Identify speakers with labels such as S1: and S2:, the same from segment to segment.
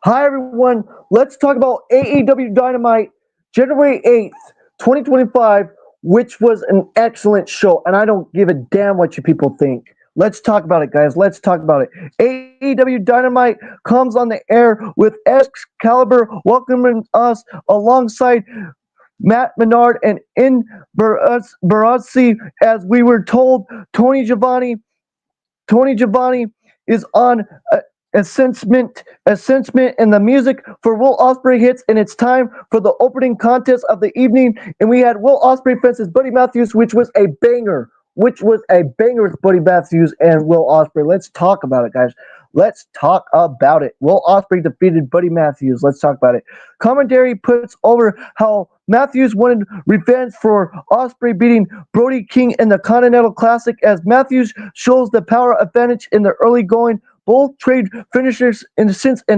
S1: Hi everyone, let's talk about AEW Dynamite January 8th, 2025, which was an excellent show, and I don't give a damn what you people think. Let's talk about it, guys. Let's talk about it. AEW Dynamite comes on the air with Excalibur welcoming us alongside Matt Menard and In Barassi as we were told Tony Giovanni Tony Giovanni is on assessment, and the music for Will Ospreay hits, and it's time for the opening contest of the evening. And we had Will Ospreay versus Buddy Matthews, which was a banger. Which was a banger with Buddy Matthews and Will Ospreay. Let's talk about it, guys. Let's talk about it. Will Ospreay defeated Buddy Matthews. Let's talk about it. Commentary puts over how Matthews wanted revenge for Ospreay beating Brody King in the Continental Classic as Matthews shows the power advantage in the early going. Both trade finishers in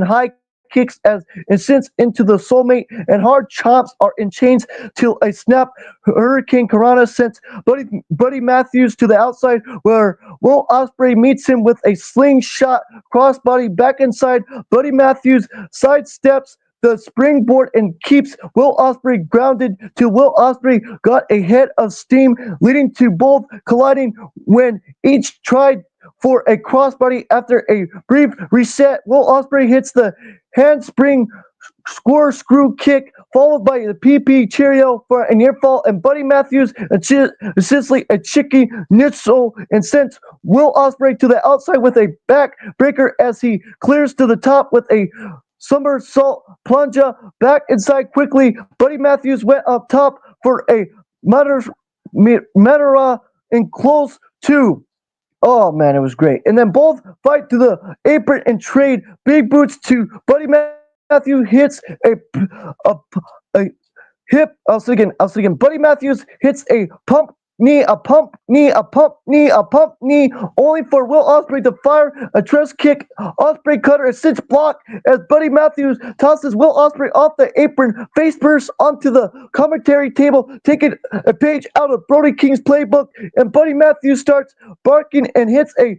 S1: high kicks as since into the soulmate and hard chops are in chains till a snap. Hurricane Karana sends Buddy Matthews to the outside where Will Ospreay meets him with a slingshot crossbody back inside. Buddy Matthews sidesteps the springboard and keeps Will Ospreay grounded till Will Ospreay got a head of steam, leading to both colliding when each tried for a crossbody. After a brief reset, Will Ospreay hits the handspring screw kick, followed by the PP Cheerio for a near fall, and Buddy Matthews essentially a cheeky nitso and sends Will Ospreay to the outside with a backbreaker as he clears to the top with a somersault plunger back inside quickly. Buddy Matthews went up top for a Matera in close two. Oh man, it was great. And then both fight to the apron and trade big boots to Buddy Matthews hits a hip. I was thinking. Buddy Matthews hits a pump knee, a pump knee, a pump knee, a pump knee, only for Will Ospreay to fire a dress kick. Ospreay cutter a cinch block as Buddy Matthews tosses Will Ospreay off the apron, face first onto the commentary table, taking a page out of Brody King's playbook, and Buddy Matthews starts barking and hits a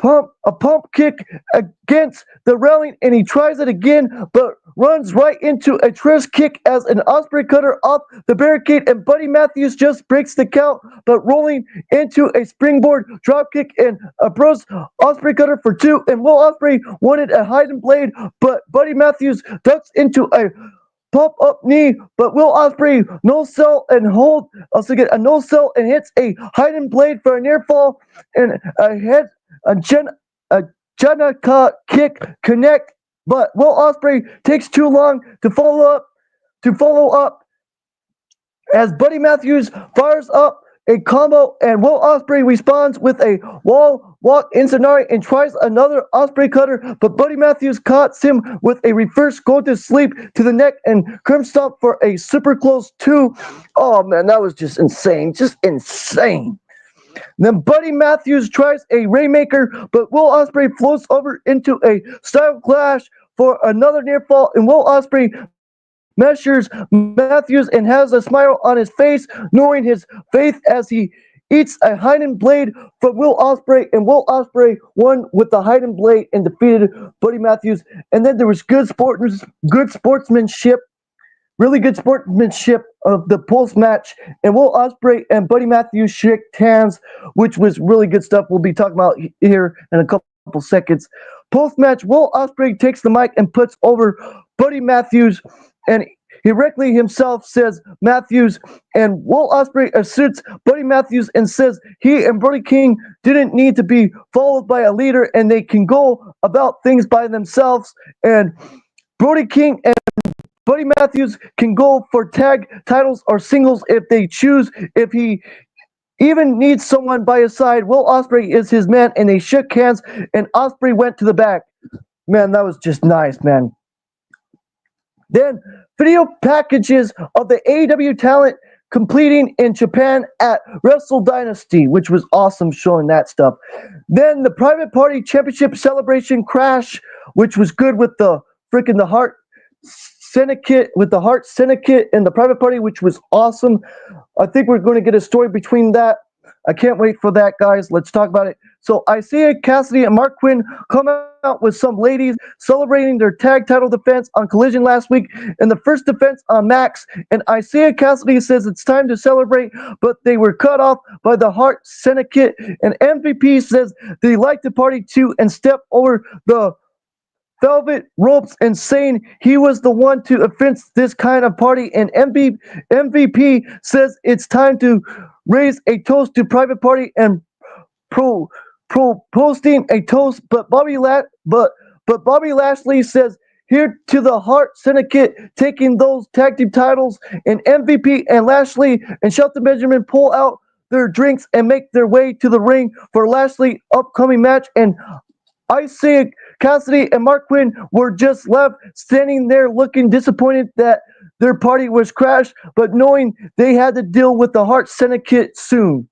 S1: pump kick against the railing, and he tries it again but runs right into a twist kick as an Ospreay cutter off the barricade, and Buddy Matthews just breaks the count but rolling into a springboard drop kick and a bros Ospreay cutter for two, and Will Ospreay wanted a hiding blade but Buddy Matthews ducks into a pop up knee, but Will Ospreay no sell and hold. Also get a no sell and hits a hiding blade for a near fall and a Janaka kick connect, but Will Ospreay takes too long to follow up as Buddy Matthews fires up a combo, and Will Ospreay responds with a wall walk Incendiary and tries another Ospreay cutter, but Buddy Matthews caught him with a reverse go to sleep to the neck and crimp stomp for a super close two. Oh man, that was just insane. Then Buddy Matthews tries a Rainmaker, but Will Ospreay floats over into a style clash for another near fall, and Will Ospreay measures Matthews and has a smile on his face, knowing his faith as he eats a hiding blade from Will Ospreay, and Will Ospreay won with the hiding blade and defeated Buddy Matthews. And then there was good sportsmanship. Really good sportsmanship of the post match, and Will Ospreay and Buddy Matthews shook hands, which was really good stuff. We'll be talking about here in a couple seconds. Post match, Will Ospreay takes the mic and puts over Buddy Matthews, and he directly himself says Matthews, and Will Ospreay asserts Buddy Matthews and says he and Brody King didn't need to be followed by a leader, and they can go about things by themselves. And Brody King and Buddy Matthews can go for tag titles or singles if they choose. If he even needs someone by his side, Will Ospreay is his man, and they shook hands, and Ospreay went to the back. Man, that was just nice, man. Then, video packages of the AEW talent completing in Japan at Wrestle Dynasty, which was awesome showing that stuff. Then the Private Party Championship Celebration Crash, which was good with the Heart Syndicate and the Private Party, which was awesome. I think we're going to get a story between that. I can't wait for that, guys. Let's talk about it. So Isaiah Cassidy and Mark Quinn come out with some ladies celebrating their tag title defense on Collision last week and the first defense on Max. And Isaiah Cassidy says it's time to celebrate, but they were cut off by the Hart Syndicate. And MVP says they like to party too and step over the velvet ropes and saying he was the one to offense this kind of party. And MVP says it's time to raise a toast to Private Party and pro posting a toast. But Bobby Lashley says here to the Hart Syndicate taking those tag team titles. And MVP and Lashley and Shelton Benjamin pull out their drinks and make their way to the ring for Lashley upcoming match. And Isaiah Cassidy and Mark Quinn were just left standing there looking disappointed that their party was crashed, but knowing they had to deal with the Hart Syndicate soon.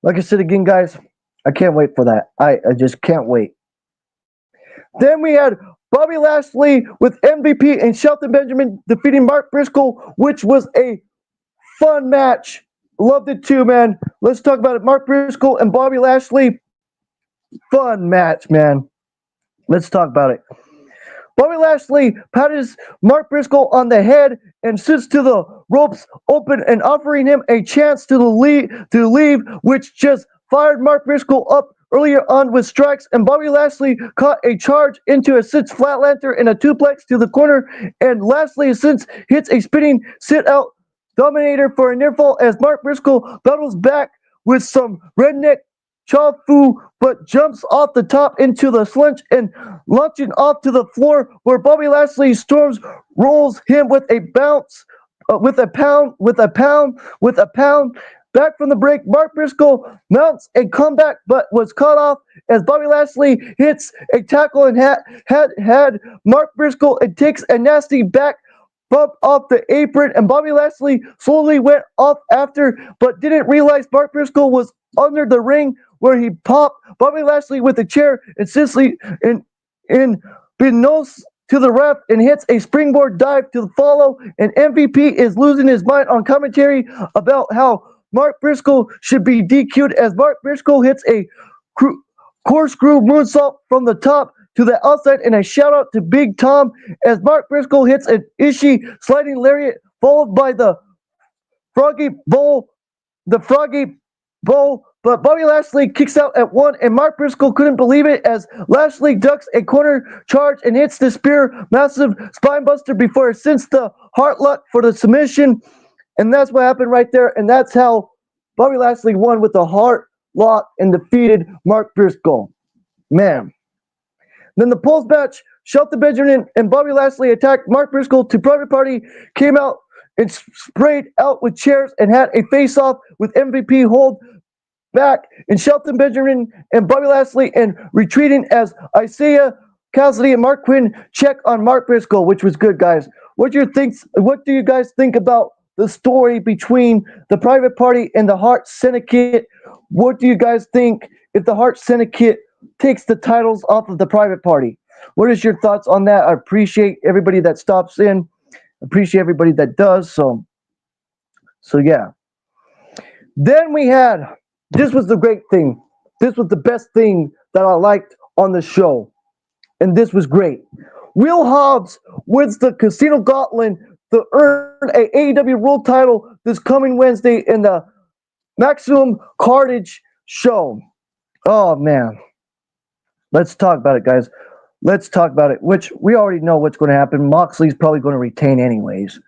S1: Like I said again, guys, I can't wait for that. I just can't wait. Then we had Bobby Lashley with MVP and Shelton Benjamin defeating Mark Briscoe, which was a fun match. Loved it too, man. Let's talk about it. Mark Briscoe and Bobby Lashley. Fun match, man. Let's talk about it. Bobby Lashley patted Mark Briscoe on the head and sits to the ropes open and offering him a chance to leave, which just fired Mark Briscoe up earlier on with strikes. And Bobby Lashley caught a charge into a sits flatlander and a suplex to the corner. And Lashley since hits a spinning sit out dominator for a near fall as Mark Briscoe battles back with some redneck Chafu, but jumps off the top into the slunch and launching off to the floor where Bobby Lashley storms, rolls him with a bounce, with a pound. Back from the break, Mark Briscoe mounts a comeback, but was cut off as Bobby Lashley hits a tackle and had Mark Briscoe and takes a nasty back bump off the apron, and Bobby Lashley slowly went off after, but didn't realize Mark Briscoe was under the ring where he popped Bobby Lashley with a chair and Sicily in nose to the ref and hits a springboard dive to the follow. And MVP is losing his mind on commentary about how Mark Briscoe should be DQ'd as Mark Briscoe hits a corkscrew moonsault from the top to the outside and a shout out to Big Tom as Mark Briscoe hits an Ishii sliding lariat followed by the Froggy Bowl, but Bobby Lashley kicks out at one, and Mark Briscoe couldn't believe it as Lashley ducks a corner charge and hits the spear, massive spine buster before it sends the heart lock for the submission, and that's what happened right there, and that's how Bobby Lashley won with the heart lock and defeated Mark Briscoe. Man. Then the post-match, Shelton Benjamin and Bobby Lashley attacked Mark Briscoe to Private Party, came out and sprayed out with chairs and had a face-off with MVP hold back and Shelton Benjamin and Bobby Lashley and retreating as Isaiah Cassidy and Mark Quinn check on Mark Briscoe, which was good, guys. What do you guys think about the story between the Private Party and the Hart Syndicate? What do you guys think if the Hart Syndicate takes the titles off of the Private Party? What is your thoughts on that? I appreciate everybody that stops in. Appreciate everybody that does. So yeah. Then we had, this was the great thing. This was the best thing that I liked on the show. And this was great. Will Hobbs wins the Casino Gauntlet to earn a AEW World title this coming Wednesday in the Maximum Carnage show. Oh, man. Let's talk about it, guys. Let's talk about it, which we already know what's going to happen. Moxley's probably going to retain anyways.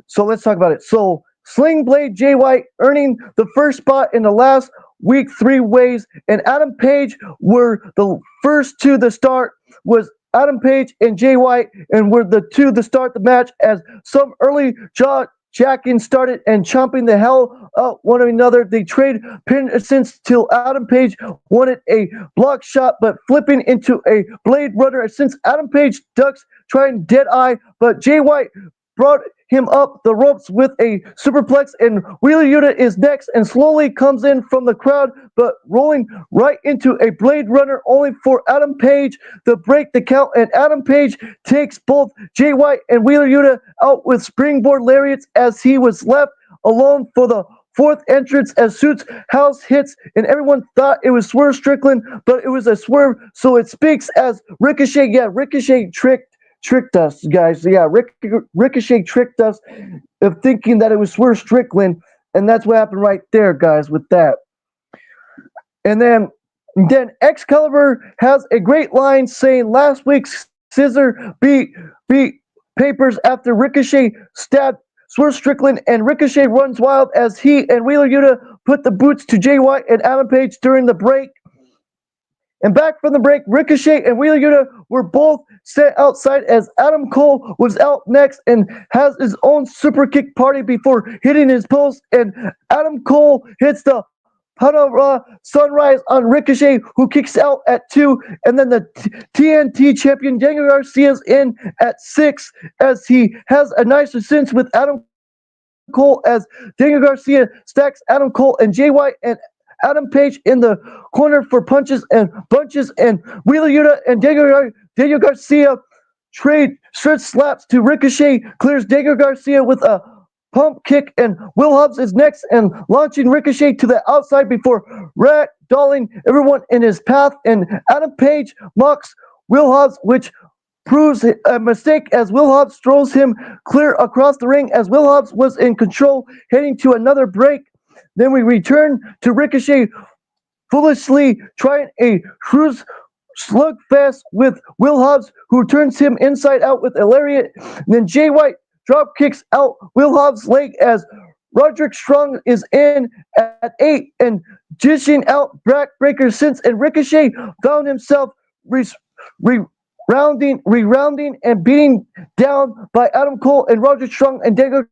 S1: So let's talk about it. So Sling Blade Jay White earning the first spot in the last week 3 ways, and Adam Page were the first two to start, was Adam Page and Jay White, and were the two to start the match as some early jaw-jacking started and chomping the hell out one another. They trade pin since till Adam Page wanted a block shot, but flipping into a Blade Runner since Adam Page ducks trying dead eye, but Jay White brought him up the ropes with a superplex, and Wheeler Yuta is next and slowly comes in from the crowd, but rolling right into a Blade Runner only for Adam Page to break the count, and Adam Page takes both Jay White and Wheeler Yuta out with springboard lariats as he was left alone for the fourth entrance as Suits House hits, and everyone thought it was Swerve Strickland, but it was a swerve, so it speaks as Ricochet. Yeah, Ricochet tricked us, guys. Yeah, Ricochet tricked us of thinking that it was Swerve Strickland, and that's what happened right there, guys, with that. And then Excalibur has a great line saying last week's scissor beat papers after Ricochet stabbed Swerve Strickland, and Ricochet runs wild as he and Wheeler Yuta put the boots to Jay White and Adam Page during the break. And back from the break, Ricochet and Wheeler Yuta were both set outside as Adam Cole was out next and has his own super kick party before hitting his post. And Adam Cole hits the Panara Sunrise on Ricochet, who kicks out at 2. And then the TNT champion Daniel Garcia's in at 6 as he has a nice sense with Adam Cole as Daniel Garcia stacks Adam Cole and Jay White and Adam Page in the corner for punches and bunches, and Wheeler Yuta and Daniel Garcia trade straight slaps to Ricochet, clears Daniel Garcia with a pump kick, and Will Hobbs is next and launching Ricochet to the outside before ragdolling everyone in his path, and Adam Page mocks Will Hobbs, which proves a mistake as Will Hobbs throws him clear across the ring as Will Hobbs was in control, heading to another break. Then we return to Ricochet foolishly trying a cruise slugfest with Will Hobbs, who turns him inside out with a lariat. And then Jay White drop kicks out Will Hobbs' leg as Roderick Strong is in at 8 and dishing out backbreaker since, and Ricochet found himself rerounding and beating down by Adam Cole and Roderick Strong and Daniel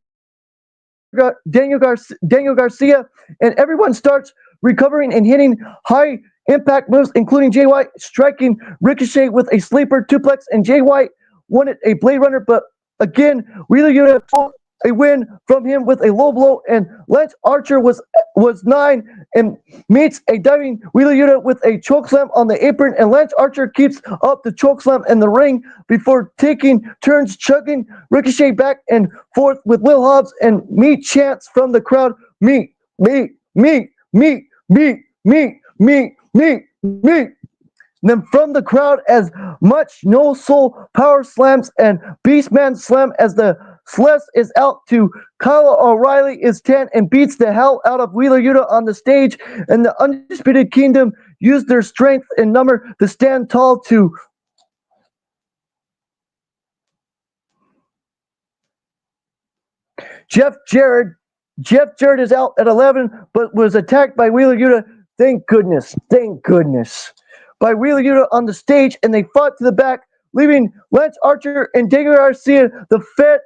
S1: Garcia, and everyone starts recovering and hitting high impact moves, including Jay White striking Ricochet with a sleeper suplex, and Jay White wanted a Blade Runner, but again, Wheeler Yuta took a win from him with a low blow, and Lance Archer was 9 and meets a diving Wheeler Yuta with a chokeslam on the apron, and Lance Archer keeps up the chokeslam in the ring before taking turns chugging Ricochet back and forth with Will Hobbs, and meat chants from the crowd, meat, meat, meat, meat, meat, meat, meat, meat, meat. Then from the crowd as much no soul power slams and Beastman slam as the Celeste is out to Kyle O'Reilly is 10 and beats the hell out of Wheeler Yuta on the stage, and the Undisputed Kingdom use their strength and number to stand tall to Jeff Jarrett. Jeff Jarrett is out at 11 but was attacked by Wheeler Yuta. Thank goodness by Wheeler Yuta on the stage, and they fought to the back, leaving Lance Archer and Daniel Garcia the fit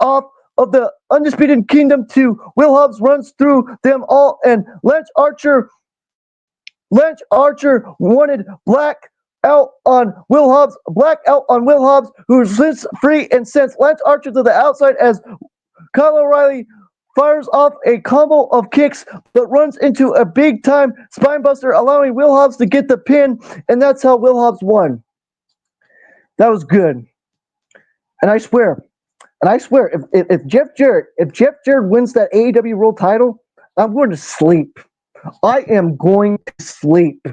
S1: off of the Undisputed Kingdom to Will Hobbs runs through them all, and Lance Archer wanted black out on Will Hobbs, who sits free and sends Lance Archer to the outside as Kyle O'Reilly fires off a combo of kicks, but runs into a big-time spinebuster, allowing Will Hobbs to get the pin, and that's how Will Hobbs won. That was good. And I swear, if Jeff Jarrett wins that AEW World Title, I'm going to sleep. I am going to sleep.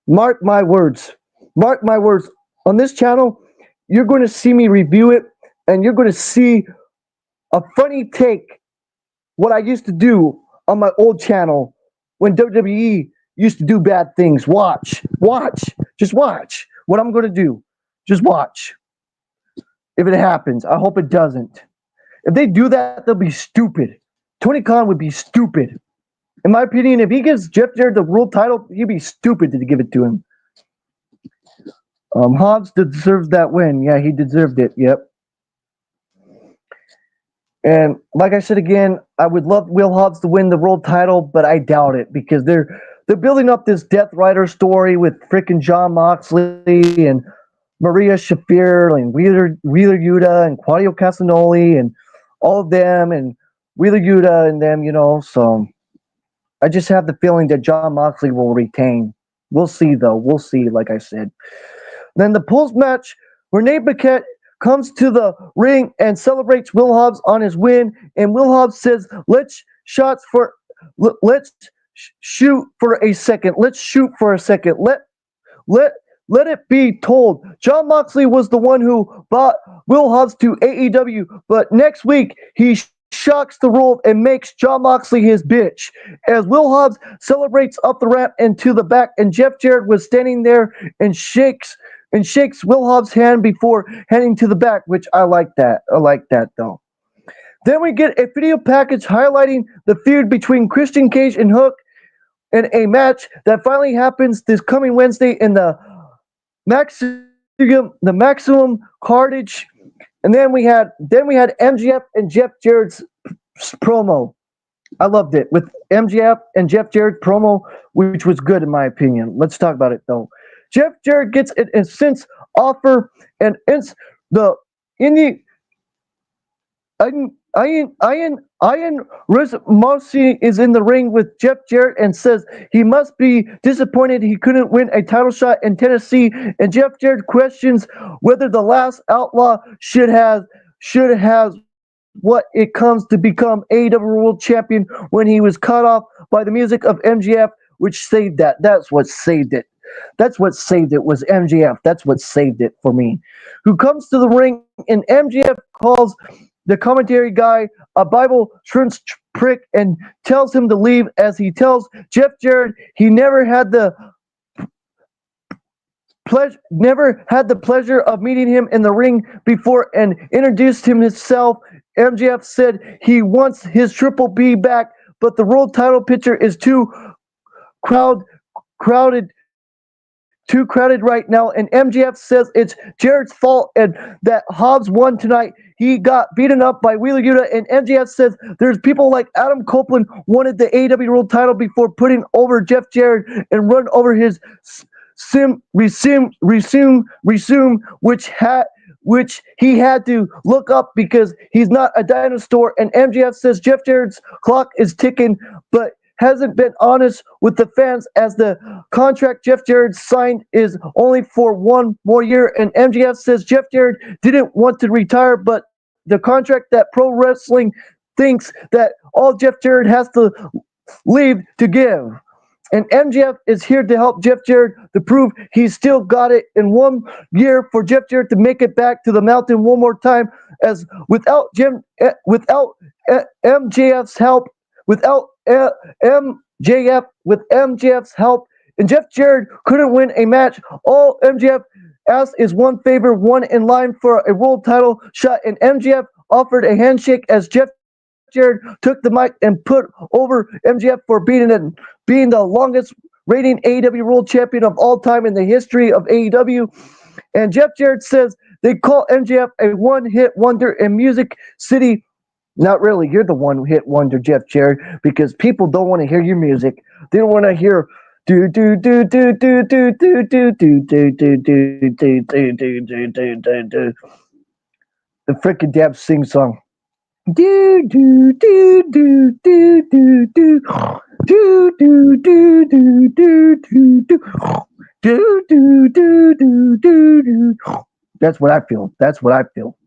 S1: Mark my words. On this channel, you're going to see me review it, and you're going to see a funny take, what I used to do on my old channel when WWE used to do bad things. Watch. Just watch what I'm going to do. Just watch. If it happens, I hope it doesn't. If they do that, they'll be stupid. Tony Khan would be stupid. In my opinion, if he gives Jeff Jarrett the world title, he'd be stupid to give it to him. Hobbs deserves that win. Yeah, he deserved it. Yep. And like I said again, I would love Will Hobbs to win the world title, but I doubt it because they're building up this Death Rider story with freaking Jon Moxley and Maria Shafir and Wheeler Yuta and Claudio Castagnoli and all of them and Wheeler Yuta and them, so I just have the feeling that Jon Moxley will retain. We'll see, though. We'll see, like I said. Then the post-match, Renee Paquette comes to the ring and celebrates Will Hobbs on his win. And Will Hobbs says, let's shoot for a second. Let's shoot for a second. Let let it be told, Jon Moxley was the one who brought Will Hobbs to AEW, but next week he shocks the world and makes Jon Moxley his bitch. As Will Hobbs celebrates up the ramp and to the back, and Jeff Jarrett was standing there and shakes Will Hobbs' hand before heading to the back, which I like that. I like that though. Then we get a video package highlighting the feud between Christian Cage and Hook in a match that finally happens this coming Wednesday in the maximum cartage. And then we had MGF and Jeff Jarrett's promo. I loved it with MGF and Jeff Jarrett's promo, which was good in my opinion. Let's talk about it though. Jeff Jarrett gets an instant offer, and the indie Ian Marcy is in the ring with Jeff Jarrett and says he must be disappointed he couldn't win a title shot in Tennessee. And Jeff Jarrett questions whether the last outlaw should have what it comes to become AEW World Champion when he was cut off by the music of MGF, which saved that. That's what saved it. That's what saved it was MGF. That's what saved it for me. Who comes to the ring and MGF calls the commentary guy a Bible Schrinz prick and tells him to leave, as he tells Jeff Jarrett he never had the pleasure of meeting him in the ring before and introduced him himself. MJF said he wants his Triple B back, but the world title picture is crowd crowded too crowded right now, and MJF says it's Jarrett's fault and that Hobbs won tonight. He got beaten up by Wheeler Yuta, and MJF says there's people like Adam Copeland wanted the AEW World title before putting over Jeff Jarrett and run over his resume, which he had to look up because he's not a dinosaur. And MJF says Jeff Jarrett's clock is ticking, but hasn't been honest with the fans, as the contract Jeff Jarrett signed is only for one more year. And MJF says Jeff Jarrett didn't want to retire, but the contract that pro wrestling thinks that all Jeff Jarrett has to leave to give. And MJF is here to help Jeff Jarrett to prove he's still got it in 1 year for Jeff Jarrett to make it back to the mountain one more time, as without MJF's help, with MJF's help, and Jeff Jarrett couldn't win a match. All MJF asked is one favor, one in line for a world title shot, and MJF offered a handshake as Jeff Jarrett took the mic and put over MJF for being the longest reigning AEW World Champion of all time in the history of AEW. And Jeff Jarrett says they call MJF a one-hit wonder in Music City. Not really. You're the one-hit wonder, Jeff Jarrett, because people don't want to hear your music. They don't want to hear do do do do do do do do do do do do do do do do do the freaking damn sing song. Do do do do do do do do do do do do do do do do do do. That's what I feel. That's what I feel.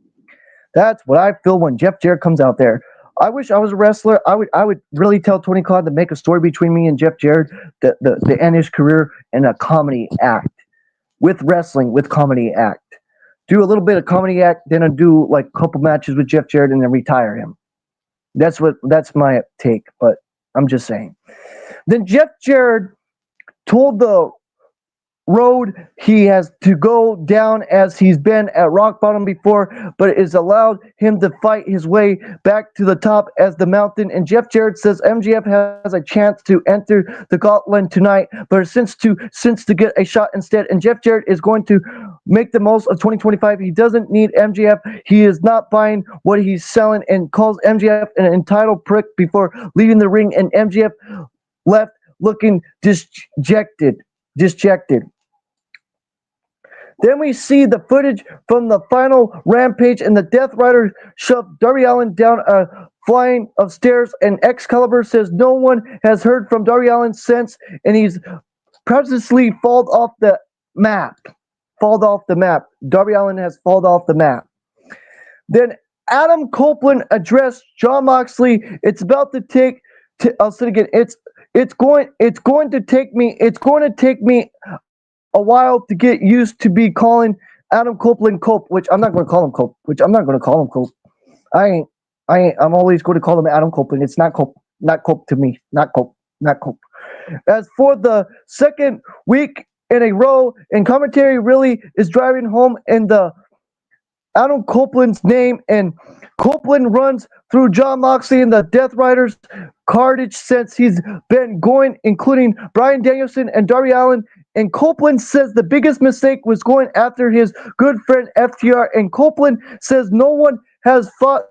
S1: That's what I feel when Jeff Jarrett comes out there. I wish I was a wrestler. I would really tell Tony Khan to make a story between me and Jeff Jarrett, the end his career in a comedy act with wrestling, with comedy act. Do a little bit of comedy act, then I do like a couple matches with Jeff Jarrett and then retire him. That's my take, but I'm just saying. Then Jeff Jarrett told the road he has to go down, as he's been at rock bottom before, but it has allowed him to fight his way back to the top as the mountain. And Jeff Jarrett says MJF has a chance to enter the gauntlet tonight, but since to get a shot instead. And Jeff Jarrett is going to make the most of 2025. He doesn't need MJF. He is not buying what he's selling, and calls MJF an entitled prick before leaving the ring. And MJF left looking disjected. Then we see the footage from the final Rampage, and the Death Rider shoved Darby Allin down a flight of stairs, and Excalibur says no one has heard from Darby Allin since, and he's precipitously fallen off the map. Darby Allin has fallen off the map. Then Adam Copeland addressed John Moxley. It's about to take. I'll say it again. It's going to take me a while to get used to be calling Adam Copeland Cope, which I'm not going to call him Cope. Which I'm not going to call him Cope. I ain't. I'm always going to call him Adam Copeland. It's not Cope. Not Cope to me. Not Cope. Not Cope. As for the second week in a row, and commentary really is driving home in the Adam Copeland's name, and Copeland runs through John Moxley and the Death Riders cartage since he's been going, including Bryan Danielson and Darby Allin. And Copeland says the biggest mistake was going after his good friend FTR. And Copeland says no one has fought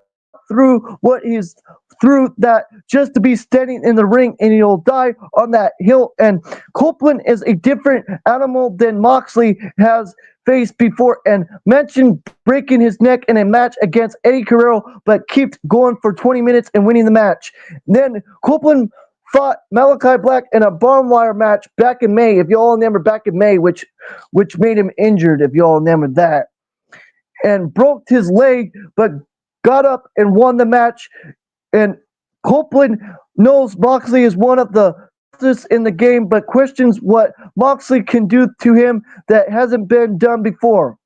S1: through what he's through that just to be standing in the ring and he'll die on that hill. And Copeland is a different animal than Moxley has faced before and mentioned breaking his neck in a match against Eddie Guerrero, but kept going for 20 minutes and winning the match. Then Copeland fought Malachi Black in a barbed wire match back in May, if you all remember back in May, which made him injured, if you all remember that, and broke his leg, but got up and won the match. And Copeland knows Moxley is one of the fastest in the game, but questions what Moxley can do to him that hasn't been done before.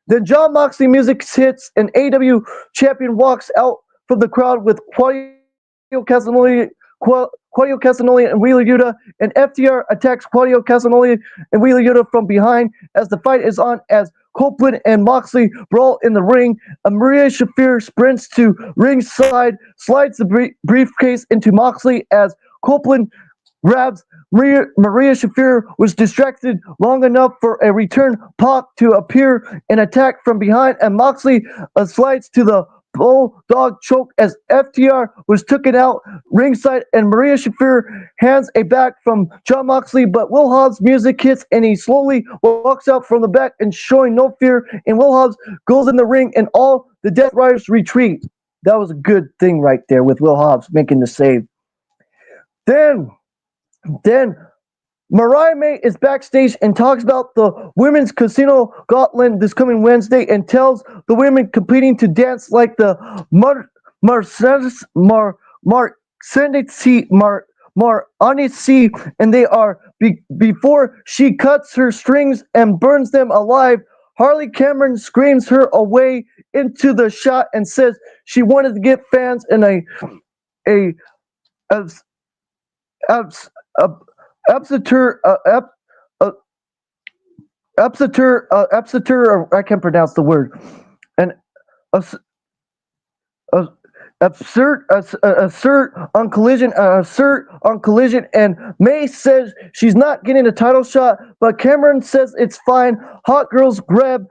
S1: Then John Moxley music hits, and AEW champion walks out from the crowd with Claudio Castagnoli and Wheeler Yuta, and FTR attacks Claudio Castagnoli and Wheeler Yuta from behind as the fight is on, as Copeland and Moxley brawl in the ring. Maria Shafir sprints to ringside, slides the briefcase into Moxley as Copeland grabs Maria Shafir, was distracted long enough for a return Pac to appear and attack from behind, and Moxley slides to the bulldog choke as FTR was taken out ringside, and Maria Shafir hands a back from John Moxley, but Will Hobbs music hits and he slowly walks out from the back and showing no fear, and Will Hobbs goes in the ring and all the Death Riders retreat. That was a good thing right there with Will Hobbs making the save. Then Mariah May is backstage and talks about the women's casino gauntlet this coming Wednesday and tells the women competing to dance like the Maranici, and they are before she cuts her strings and burns them alive. Harley Cameron screams her away into the shot and says she wanted to get fans in a Absatur, I can't pronounce the word. An assert on Collision, and May says she's not getting a title shot, but Cameron says it's fine. Heart girls grab,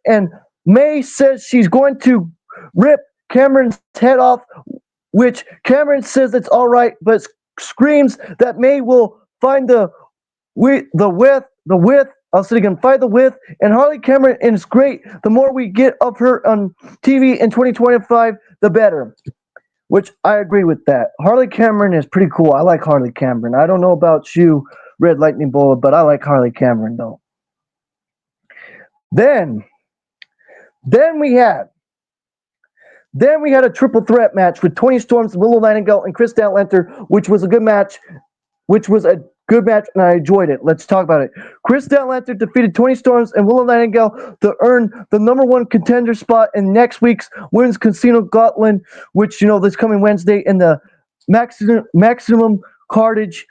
S1: and May says she's going to rip Cameron's head off, which Cameron says it's all right, but screams that May will find the width. I'll say it again, find the width. And Harley Cameron is great. The more we get of her on TV in 2025, the better. Which I agree with that. Harley Cameron is pretty cool. I like Harley Cameron. I don't know about you, Red Lightning Bolt, but I like Harley Cameron though. Then we had a triple threat match with Toni Storm, Willow Nightingale, and Chris Statlander, which was a good match, and I enjoyed it. Let's talk about it. Chris Statlander defeated Toni Storm and Willow Nightingale to earn the number one contender spot in next week's Women's Casino Gauntlet, which, this coming Wednesday in the Maximum Cartage.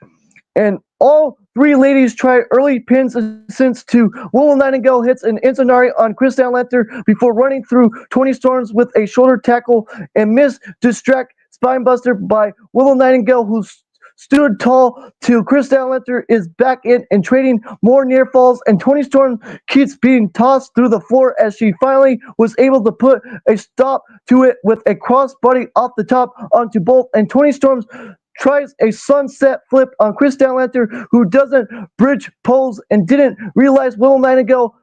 S1: And all three ladies try early pins since to Willow Nightingale hits an Inzanari on Chris Statlander before running through Toni Storms with a shoulder tackle and missed distract spinebuster by Willow Nightingale, who stood tall till Chris Statlander is back in and trading more near falls, and Toni Storm keeps being tossed through the floor as she finally was able to put a stop to it with a crossbody off the top onto both, and Toni Storm tries a sunset flip on Chris Statlander, who doesn't bridge pose and didn't realize Willow Nightingale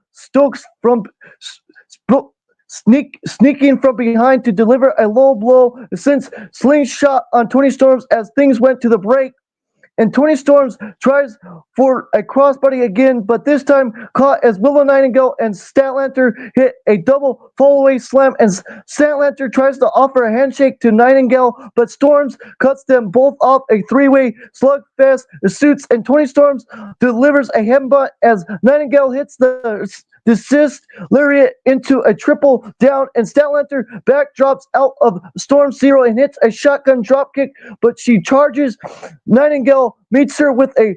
S1: sneaking from behind to deliver a low blow since slingshot on Toni Storms as things went to the break. and Tony Storms tries for a crossbody again, but this time caught as Willow Nightingale and Statlander hit a double fallaway slam, and Statlander tries to offer a handshake to Nightingale, but Storms cuts them both off. A three-way slugfest ensues, and Tony Storms delivers a headbutt as Nightingale hits the desist lariat into a triple down, and Statlander backdrops out of Storm Zero and hits a shotgun dropkick, but she charges. Nightingale meets her with a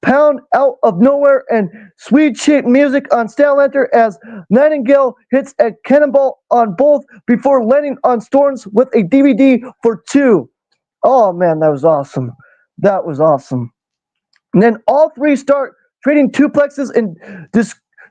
S1: pound out of nowhere and sweet shit music on Statlander as Nightingale hits a cannonball on both before landing on Storms with a DVD for two. Oh man, that was awesome. That was awesome. And then all three start trading duplexes and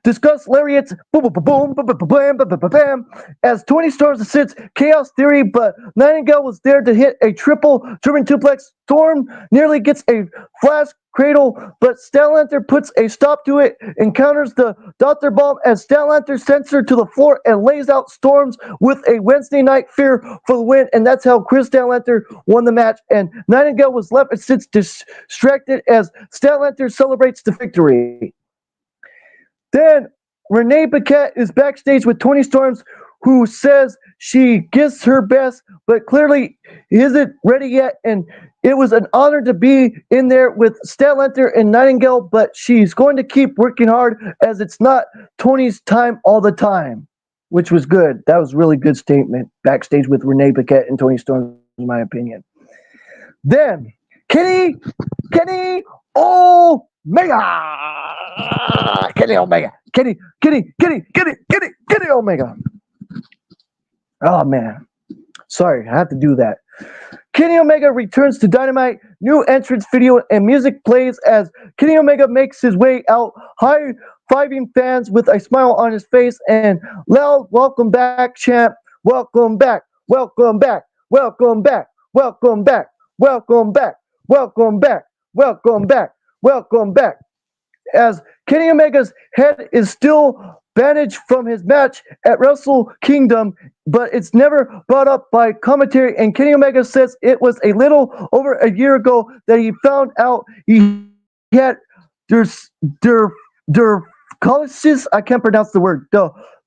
S1: discuss lariats, boom, boom, boom, boom, boom, bam, bam, bam, bam, as Tony Storms assists Chaos Theory, but Nightingale was there to hit a triple German duplex. Storm nearly gets a flash cradle, but Statlander puts a stop to it and counters the Dr. Bomb as Statlander sends her to the floor and lays out Storms with a Wednesday Night Fear for the win, and that's how Chris Statlander won the match, and Nightingale was left and sits distracted as Statlander celebrates the victory. Then Renee Paquette is backstage with Tony Storms, who says she gives her best, but clearly isn't ready yet. And it was an honor to be in there with Statlander and Nightingale, but she's going to keep working hard as it's not Tony's time all the time, which was good. That was a really good statement backstage with Renee Paquette and Tony Storms, in my opinion. Then Kenny Omega. Kenny Omega. Kenny Omega. Oh man. Sorry, I have to do that. Kenny Omega returns to Dynamite. New entrance video and music plays as Kenny Omega makes his way out, high-fiving fans with a smile on his face and loud welcome back chant. Welcome back. Welcome back. Welcome back. Welcome back. Welcome back. Welcome back. Welcome back. Welcome back. As Kenny Omega's head is still bandaged from his match at Wrestle Kingdom, but it's never brought up by commentary, and Kenny Omega says it was a little over a year ago that he found out he had dermatitis, I can't pronounce the word,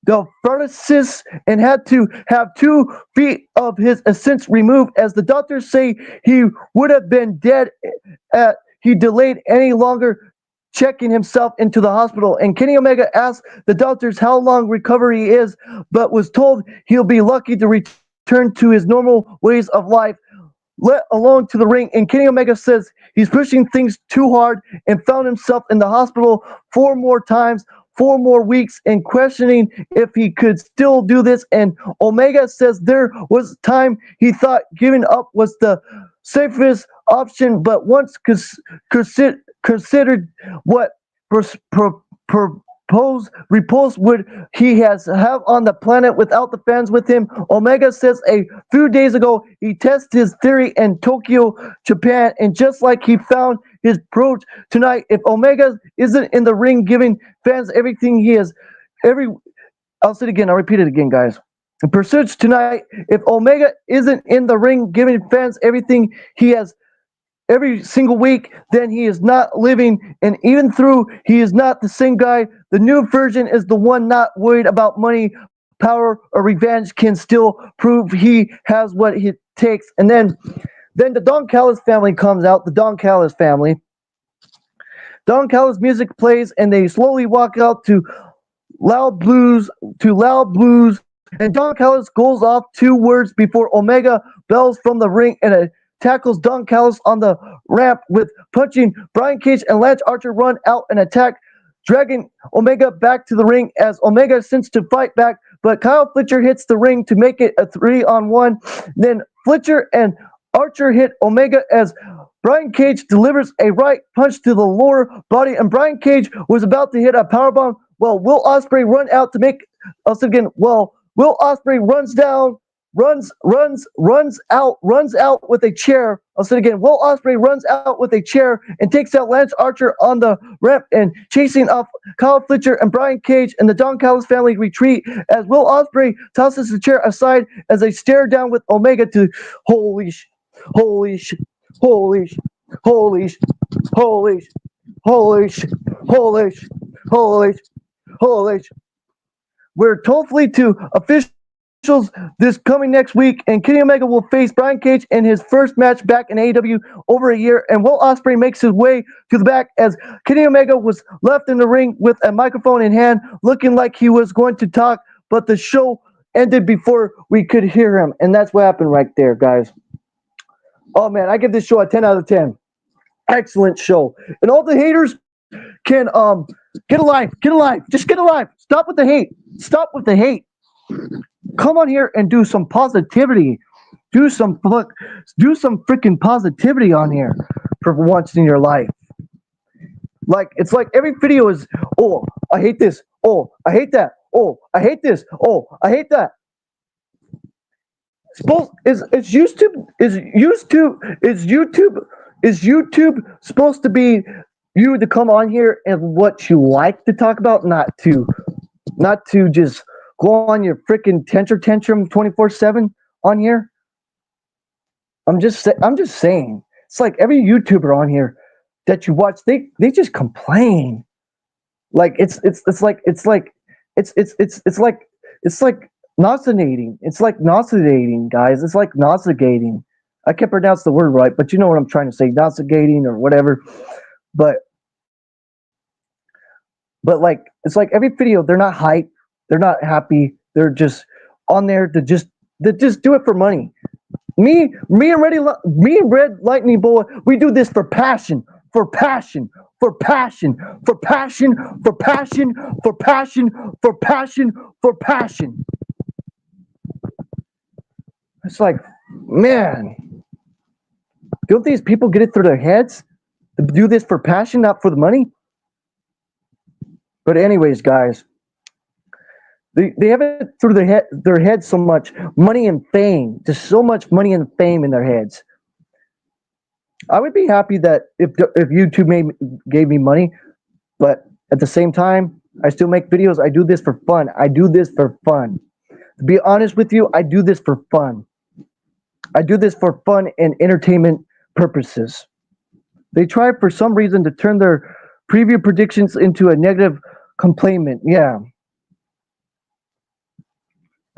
S1: dermatitis, and had to have 2 feet of his essence removed, as the doctors say he would have been dead at he delayed any longer checking himself into the hospital. And Kenny Omega asked the doctors how long recovery is, but was told he'll be lucky to return to his normal ways of life, let alone to the ring. And Kenny Omega says he's pushing things too hard and found himself in the hospital 4 more times, 4 more weeks, and questioning if he could still do this. And Omega says there was time he thought giving up was the safest option, but once considered what repulse would he have on the planet without the fans with him. Omega says a few days ago he tested his theory in Tokyo, Japan, and just like he found his approach tonight, if Omega isn't in the ring giving fans everything he has, I'll say it again, I'll repeat it again, guys. In pursuits tonight, if Omega isn't in the ring giving fans everything he has every single week, then he is not living, and even through he is not the same guy. The new version is the one not worried about money, power, or revenge, can still prove he has what it takes. And then the Don Callis family comes out, the Don Callis family. Don Callis music plays, and they slowly walk out to loud blues, and Don Callis goes off 2 words before Omega bells from the ring and tackles Don Callis on the ramp with punching. Brian Cage and Lance Archer run out and attack, dragging Omega back to the ring as Omega sends to fight back, but Kyle Fletcher hits the ring to make it a 3-on-1. Then Fletcher and Archer hit Omega as Brian Cage delivers a right punch to the lower body, and Brian Cage was about to hit a powerbomb. Well, Will Ospreay run out to make us again. Well, Will Ospreay runs out with a chair. I'll say it again. Will Ospreay runs out with a chair and takes out Lance Archer on the ramp, and chasing off Kyle Fletcher and Brian Cage, and the Don Callis family retreat as Will Ospreay tosses the chair aside as they stare down with Omega to holy sh. Holy, holy, holy, holy, holy, holy. We're totally to officials this coming next week, and Kenny Omega will face Brian Cage in his first match back in AEW over a year, and Will Ospreay makes his way to the back as Kenny Omega was left in the ring with a microphone in hand, looking like he was going to talk, but the show ended before we could hear him, and that's what happened right there, guys. Oh man, I give this show a 10 out of 10. Excellent show. And all the haters can get alive, get alive, just get alive. Stop with the hate. Stop with the hate. Come on here and do some positivity. Do some freaking positivity on here for once in your life. Like it's like every video is, oh, I hate this. Oh, I hate that. Oh, I hate this. Oh, I hate that. Is YouTube supposed to be you to come on here and what you like to talk about, not to just go on your freaking tantrum 24/7 on here? I'm just saying. It's like every YouTuber on here that you watch, they just complain. Like it's like nauseating. It's like nauseating, guys. It's like nauseating. I can't pronounce the word right, but you know what I'm trying to say, nauseating or whatever. But like it's like every video, they're not hype, they're not happy, they're just on there to just do it for money. Me and Red Lightning Boy, we do this for passion, for passion, for passion, for passion, for passion, for passion, for passion, for passion. It's like, man, don't these people get it through their heads to do this for passion, not for the money? But anyways, guys, they have it through their heads so much money and fame, just so much money and fame in their heads. I would be happy that if YouTube gave me money, but at the same time, I still make videos. I do this for fun. I do this for fun. To be honest with you, I do this for fun. I do this for fun and entertainment purposes. They try for some reason to turn their preview predictions into a negative complaint. Yeah,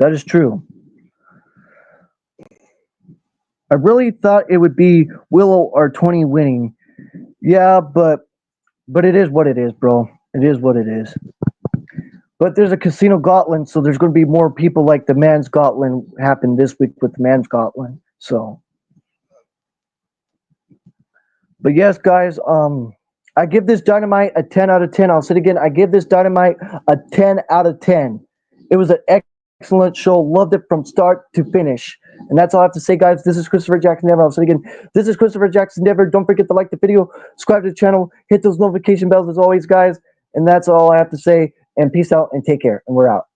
S1: that is true. I really thought it would be Willow or 20 winning. Yeah, but it is what it is, bro. It is what it is. But there's a Casino Gotland, so there's going to be more people like the Man's Gotland happened this week with the Man's Gotland. So, but yes, guys, I give this Dynamite a 10 out of 10. I'll say it again. I give this Dynamite a 10 out of 10. It was an excellent show. Loved it from start to finish. And that's all I have to say, guys. This is Christopher Jackson Never. I'll say it again. This is Christopher Jackson Never. Don't forget to like the video, subscribe to the channel, hit those notification bells as always, guys. And that's all I have to say. And peace out and take care. And we're out.